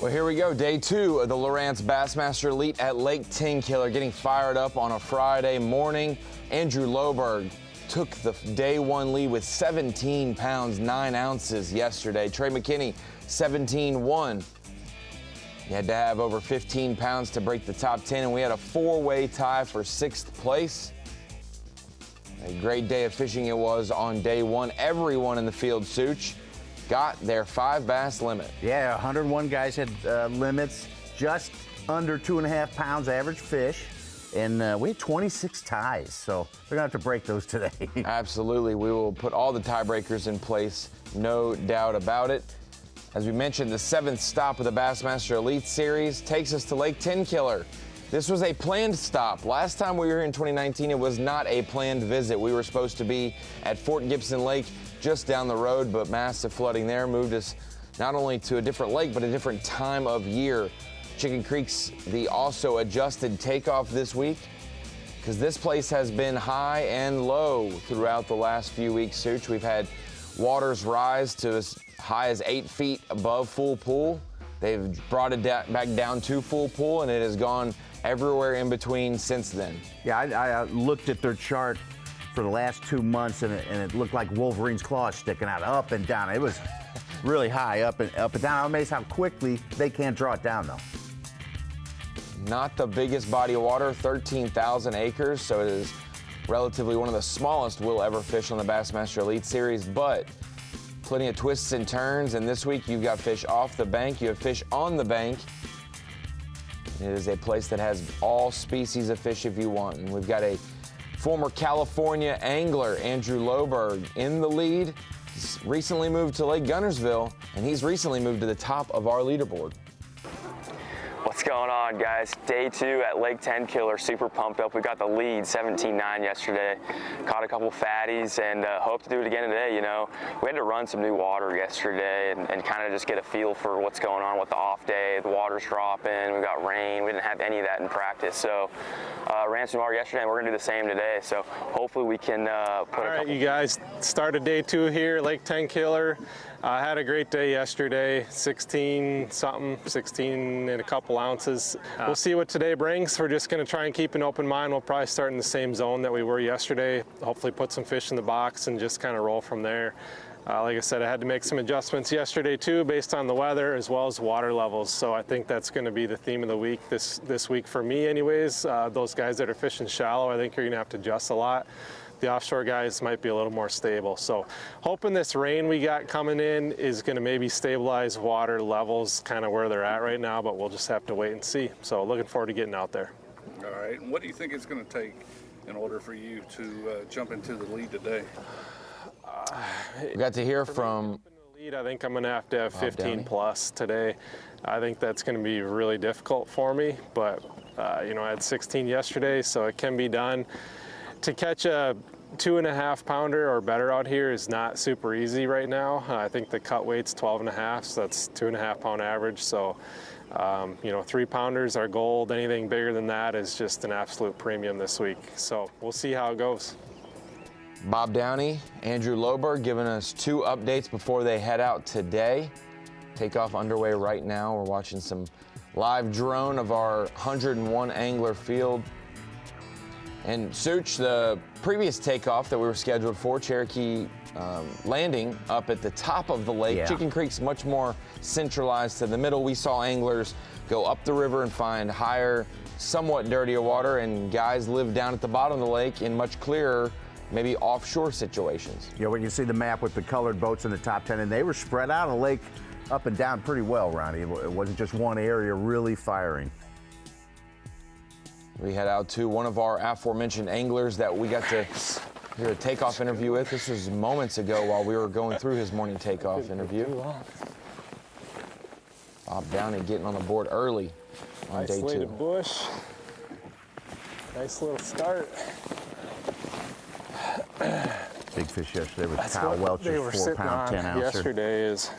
Well, here we go. Day 2 of the Lowrance Bassmaster Elite at Lake Tenkiller, getting fired up on a Friday morning. Andrew Loberg took the day 1 lead with 17 pounds, 9 ounces yesterday. Trey McKinney, 17-1. You had to have over 15 pounds to break the top 10, and we had a 4-way tie for 6th place. A great day of fishing it was on day 1. Everyone in the field, Such, got their 5 bass limit. Yeah, 101 guys had limits, just under 2.5 pounds average fish, and we had 26 ties, so we're gonna have to break those today. Absolutely, we will put all the tiebreakers in place, no doubt about it. As we mentioned, the 7th stop of the Bassmaster Elite Series takes us to Lake Tenkiller. This was a planned stop. Last time we were here in 2019, it was not a planned visit. We were supposed to be at Fort Gibson Lake, just down the road, but massive flooding there moved us not only to a different lake, but a different time of year. Chicken Creek's the also adjusted Takeoff this week, because this place has been high and low throughout the last few weeks, Such. We've had waters rise to as high as 8 feet above full pool. They've brought it back down to full pool, and it has gone everywhere in between since then. Yeah, I looked at their chart for the last 2 months, and it looked like Wolverine's claws sticking out up and down. It was really high, up and down. I'm amazed how quickly they can't draw it down, though. Not the biggest body of water, 13,000 acres, so it is relatively one of the smallest we'll ever fish on the Bassmaster Elite Series, but plenty of twists and turns, and this week you've got fish off the bank, you have fish on the bank. It is a place that has all species of fish if you want, and we've got a former California angler, Andrew Loberg, in the lead. He's recently moved to Lake Guntersville, and he's recently moved to the top of our leaderboard. What's going on, guys? Day 2 at Lake Tenkiller, super pumped up. We got the lead, 17-9 yesterday. Caught a couple fatties and hope to do it again today. You know, we had to run some new water yesterday and kind of just get a feel for what's going on with the off day. The water's dropping, we got rain. We didn't have any of that in practice. So ran some water yesterday, and we're gonna do the same today. So hopefully we can put All right, you guys, started day 2 here, Lake Tenkiller. I had a great day yesterday, 16 and a couple ounces. We'll see what today brings. We're just gonna try and keep an open mind. We'll probably start in the same zone that we were yesterday. Hopefully put some fish in the box and just kind of roll from there. Like I said, I had to make some adjustments yesterday too, based on the weather as well as water levels. So I think that's gonna be the theme of the week this week for me anyways. Those guys that are fishing shallow, I think you're gonna have to adjust a lot. The offshore guys might be a little more stable. So hoping this rain we got coming in is gonna maybe stabilize water levels kind of where they're at right now, but we'll just have to wait and see. So looking forward to getting out there. All right, and what do you think it's gonna take in order for you to jump into the lead today? We got to hear from the lead. I think I'm gonna have to have 15 plus today. I think that's gonna be really difficult for me, but you know, I had 16 yesterday, so it can be done. To catch a 2.5 pounder or better out here is not super easy right now. I think the cut weight's 12.5, so that's 2.5 pound average. So, you know, 3 pounders are gold. Anything bigger than that is just an absolute premium this week. So we'll see how it goes. Bob Downey, Andrew Loberg giving us 2 updates before they head out today. Takeoff underway right now. We're watching some live drone of our 101 angler field. And Such, the previous takeoff that we were scheduled for, Cherokee Landing up at the top of the lake. Yeah. Chicken Creek's much more centralized to the middle. We saw anglers go up the river and find higher, somewhat dirtier water, and guys live down at the bottom of the lake in much clearer, maybe offshore situations. Yeah, when you see the map with the colored boats in the top 10, and they were spread out on the lake up and down pretty well, Ronnie. It wasn't just one area really firing. We head out to one of our aforementioned anglers that we got to hear a Takeoff interview with. This was moments ago while we were going through his morning Takeoff interview. Bob Downey getting on the board early on day 2. Isolated bush. Nice little start. Big fish yesterday with Kyle Welch's 4 pound, 10 ouncer. Yesterday is,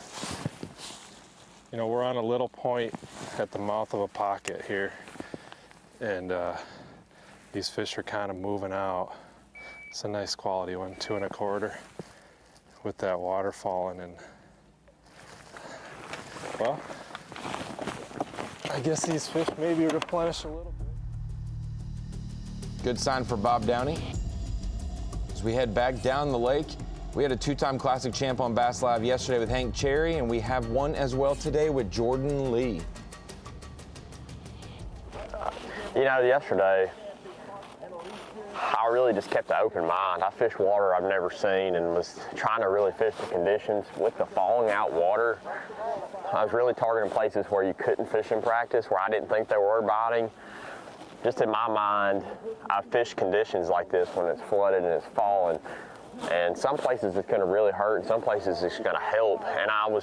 you know, we're on a little point at the mouth of a pocket here. And these fish are kind of moving out. It's a nice quality one, 2 1/4, with that water falling in. Well, I guess these fish maybe replenish a little bit. Good sign for Bob Downey. As we head back down the lake, we had a two-time Classic champ on Bass Live yesterday with Hank Cherry, and we have one as well today with Jordan Lee. You know, yesterday, I really just kept an open mind. I fished water I've never seen and was trying to really fish the conditions. With the falling out water, I was really targeting places where you couldn't fish in practice, where I didn't think they were biting. Just in my mind, I fish conditions like this when it's flooded and it's falling. And some places it's going to really hurt, and some places it's going to help. And I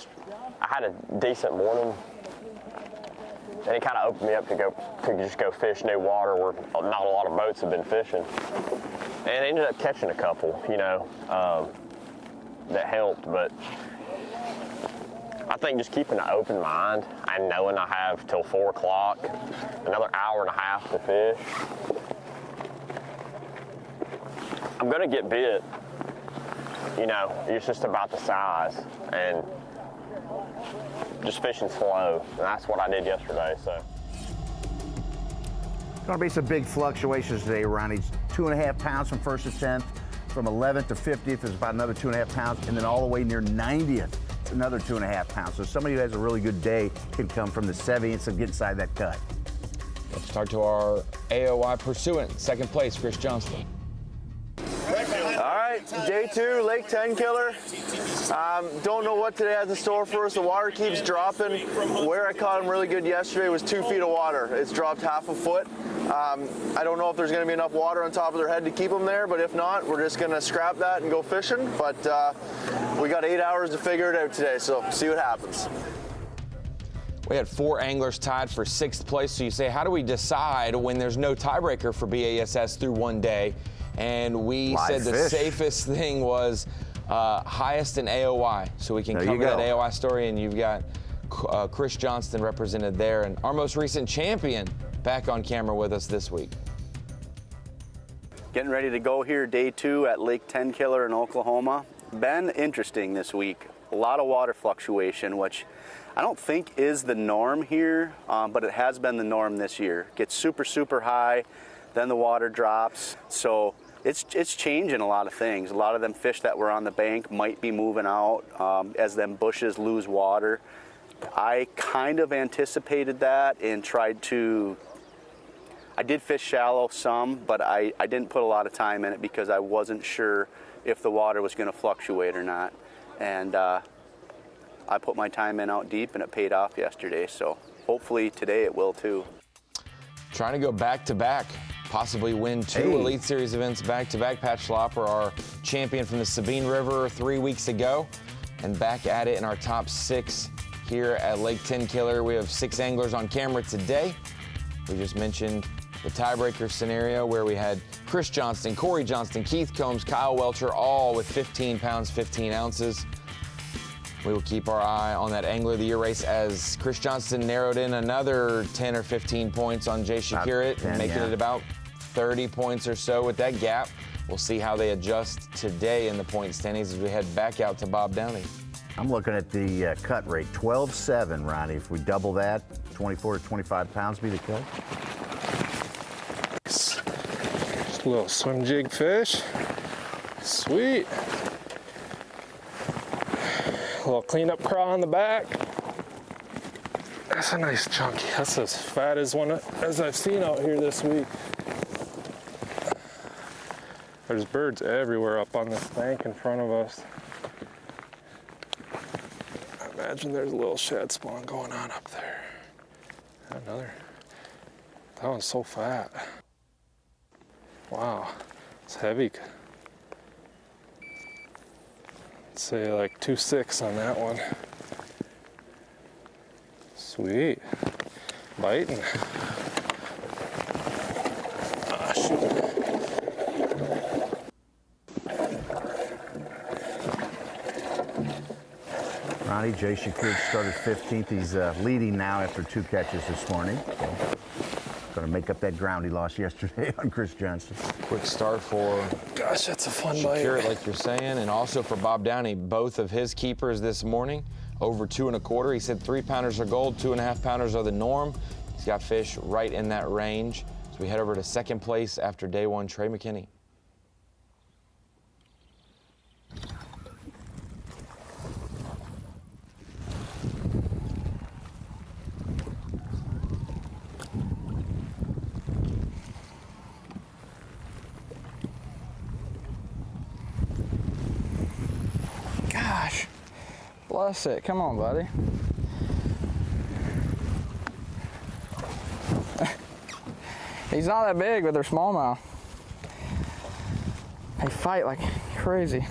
had a decent morning, and it kind of opened me up to just go fish new water where not a lot of boats have been fishing. And I ended up catching a couple, you know, that helped. But I think just keeping an open mind and knowing I have till 4 o'clock, another hour and a half to fish. I'm gonna get bit, you know, it's just about the size and just fishing slow. And that's what I did yesterday, so. Gonna be some big fluctuations today, Ronnie. 2.5 pounds from 1st to 10th, from 11th to 50th is about another 2.5 pounds, and then all the way near 90th. Another 2.5 pounds. So somebody who has a really good day can come from the 70th and get inside that cut. Let's talk to our AOI pursuant. Second place, Chris Johnston. All right, day 2, Lake Tenkiller. Don't know what today has in store for us. The water keeps dropping. Where I caught him really good yesterday was 2 feet of water. It's dropped half a foot. I don't know if there's going to be enough water on top of their head to keep them there, but if not, we're just going to scrap that and go fishing. But we got 8 hours to figure it out today, so see what happens. We had 4 anglers tied for 6th place. So you say, how do we decide when there's no tiebreaker for B.A.S.S through one day? And we said the safest thing was highest in AOI. So we can cover that AOI story, and you've got Chris Johnston represented there, and our most recent champion back on camera with us this week. Getting ready to go here, day 2 at Lake Tenkiller in Oklahoma. Been interesting this week. A lot of water fluctuation, which I don't think is the norm here, but it has been the norm this year. Gets super, super high, then the water drops. So it's changing a lot of things. A lot of them fish that were on the bank might be moving out as them bushes lose water. I kind of anticipated that and tried to, I did fish shallow some, but I didn't put a lot of time in it because I wasn't sure if the water was going to fluctuate or not. And I put my time in out deep, and it paid off yesterday. So hopefully today it will too. Trying to go back-to-back, possibly win 2 Elite Series events back-to-back. Pat Schlopper, our champion from the Sabine River 3 weeks ago, and back at it in our top 6 here at Lake Tenkiller. We have 6 anglers on camera today. We just mentioned the tiebreaker scenario where we had Chris Johnston, Corey Johnston, Keith Combs, Kyle Welcher, all with 15 pounds, 15 ounces. We will keep our eye on that Angler of the Year race as Chris Johnston narrowed in another 10 or 15 points on Jay Shakirat, making it about 30 points or so with that gap. We'll see how they adjust today in the point standings as we head back out to Bob Downey. I'm looking at the cut rate, 12.7, Ronnie. If we double that, 24 to 25 pounds be the cut. Just a little swim jig fish. Sweet. A little cleanup craw on the back. That's a nice chunky. That's as fat as one as I've seen out here this week. There's birds everywhere up on this bank in front of us. I imagine there's a little shad spawn going on up there. Another. That one's so fat. Wow, it's heavy. I'd say like 2.6 on that one. Sweet. Biting. Ah, shoot. Ronnie, Jay Shakirat started 15th. He's leading now after 2 catches this morning. So, going to make up that ground he lost yesterday on Chris Johnston. Quick start for Gosh, that's a fun Shakirat, bite. like you're saying, and also for Bob Downey. Both of his keepers this morning over 2 1/4. He said 3-pounders are gold, 2.5-pounders are the norm. He's got fish right in that range. So we head over to second place after day 1, Trey McKinney. Gosh, bless it. Come on, buddy. He's not that big, but they're smallmouth. They fight like crazy.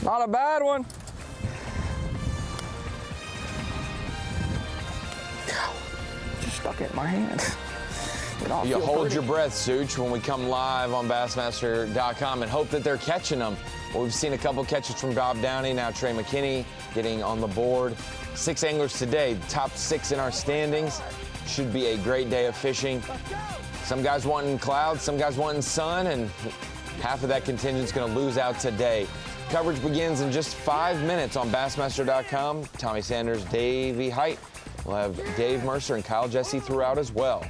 Not a bad one. Just stuck it in my hand. You hold your breath, Such, when we come live on Bassmaster.com and hope that they're catching them. Well, we've seen a couple catches from Bob Downey, now Trey McKinney getting on the board. 6 anglers today, top 6 in our standings. Should be a great day of fishing. Some guys wanting clouds, some guys wanting sun, and half of that contingent's gonna lose out today. Coverage begins in just 5 minutes on Bassmaster.com. Tommy Sanders, Davey Height. We'll have Dave Mercer and Kyle Jesse throughout as well.